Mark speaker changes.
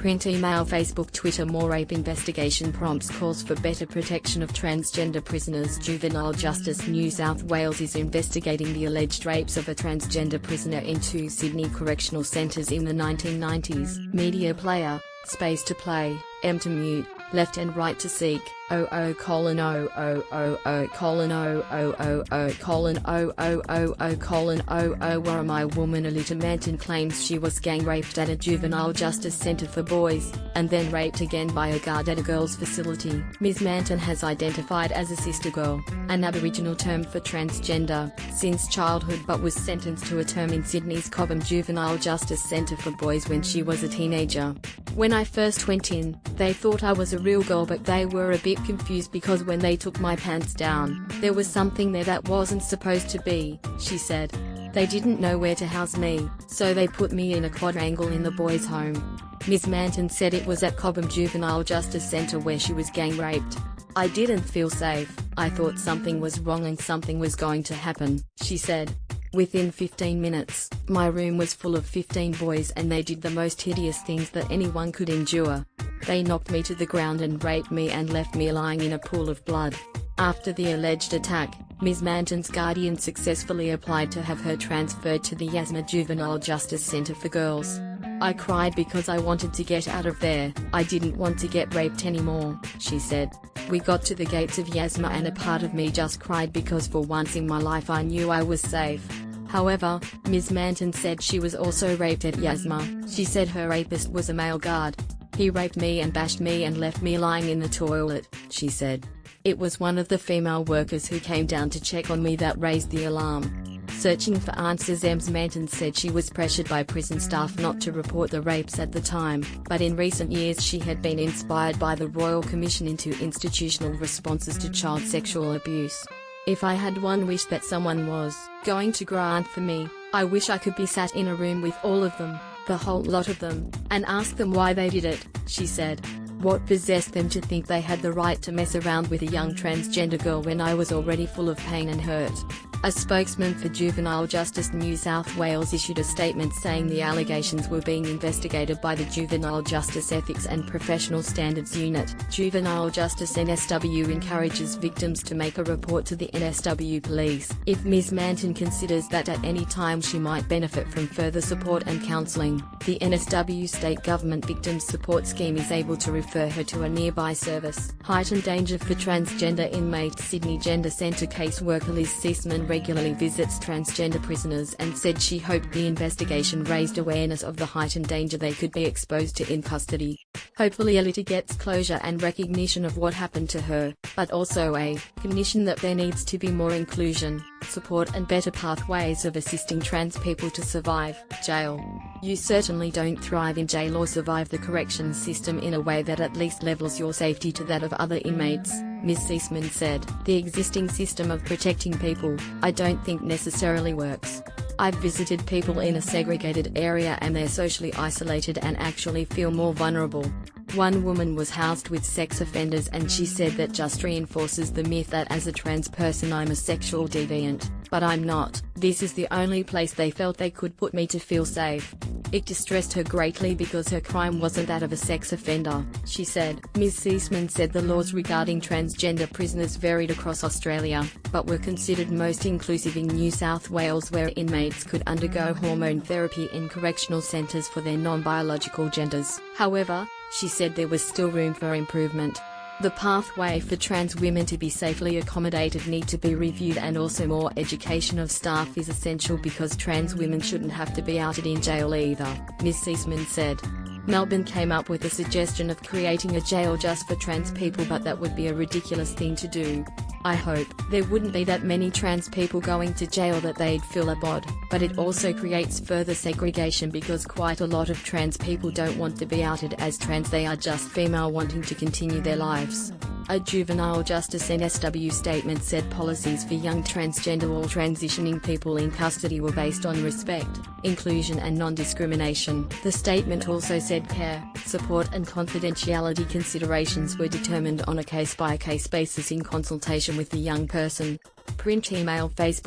Speaker 1: Print, email, Facebook, Twitter. More rape investigation prompts calls for better protection of transgender prisoners. Juvenile Justice New South Wales is investigating the alleged rapes of a transgender prisoner in 2 Sydney correctional centres in the 1990s. Media player, space to play, M to mute, left and right to seek, 00:000:000:000:000:000. Where my woman Alita Manton claims she was gang raped at a juvenile justice centre for boys, and then raped again by a guard at a girls' facility. Ms Manton has identified as a sister girl, an Aboriginal term for transgender, since childhood, but was sentenced to a term in Sydney's Cobham Juvenile Justice Centre for boys when she was a teenager. When I first went in, they thought I was a real girl, but they were a bit confused because when they took my pants down, there was something there that wasn't supposed to be, she said. They didn't know where to house me, so they put me in a quadrangle in the boys' home. Ms Manton said it was at Cobham Juvenile Justice Centre where she was gang raped. I didn't feel safe. I thought something was wrong and something was going to happen, she said. Within 15 minutes, my room was full of 15 boys and they did the most hideous things that anyone could endure. They knocked me to the ground and raped me and left me lying in a pool of blood. After the alleged attack, Ms Manton's guardian successfully applied to have her transferred to the Yasma Juvenile Justice Centre for Girls. I cried because I wanted to get out of there. I didn't want to get raped anymore, she said. We got to the gates of Yasma and a part of me just cried because for once in my life I knew I was safe. However, Ms Manton said she was also raped at Yasma. She said her rapist was a male guard. He raped me and bashed me and left me lying in the toilet, she said. It was one of the female workers who came down to check on me that raised the alarm. Searching for answers, Ms Manton said she was pressured by prison staff not to report the rapes at the time, but in recent years she had been inspired by the Royal Commission into Institutional Responses to Child Sexual Abuse. If I had one wish that someone was going to grant for me, I wish I could be sat in a room with all of them, the whole lot of them, and ask them why they did it, she said. What possessed them to think they had the right to mess around with a young transgender girl when I was already full of pain and hurt? A spokesman for Juvenile Justice New South Wales issued a statement saying the allegations were being investigated by the Juvenile Justice Ethics and Professional Standards Unit. Juvenile Justice NSW encourages victims to make a report to the NSW Police if Ms Manton considers that at any time she might benefit from further support and counselling. The NSW State Government Victims Support Scheme is able to refer her to a nearby service. Heightened danger for transgender inmates. Sydney Gender Centre caseworker Liz Seisman regularly visits transgender prisoners and said she hoped the investigation raised awareness of the heightened danger they could be exposed to in custody. Hopefully Alita gets closure and recognition of what happened to her, but also a recognition that there needs to be more inclusion, support and better pathways of assisting trans people to survive jail. You certainly don't thrive in jail or survive the corrections system in a way that at least levels your safety to that of other inmates, Ms Seisman said. The existing system of protecting people, I don't think necessarily works. I've visited people in a segregated area and they're socially isolated and actually feel more vulnerable. One woman was housed with sex offenders and she said that just reinforces the myth that as a trans person I'm a sexual deviant, but I'm not. This is the only place they felt they could put me to feel safe. It distressed her greatly because her crime wasn't that of a sex offender, she said. Ms Seisman said the laws regarding transgender prisoners varied across Australia, but were considered most inclusive in New South Wales, where inmates could undergo hormone therapy in correctional centres for their non-biological genders. However, she said there was still room for improvement. The pathway for trans women to be safely accommodated need to be reviewed, and also more education of staff is essential because trans women shouldn't have to be outed in jail either, Ms Seisman said. Melbourne came up with a suggestion of creating a jail just for trans people, but that would be a ridiculous thing to do. I hope there wouldn't be that many trans people going to jail that they'd feel abhorred, but it also creates further segregation because quite a lot of trans people don't want to be outed as trans, they are just female wanting to continue their lives. A Juvenile Justice NSW statement said policies for young transgender or transitioning people in custody were based on respect, inclusion and non-discrimination. The statement also said care, support and confidentiality considerations were determined on a case-by-case basis in consultation with the young person. Print, email, Facebook.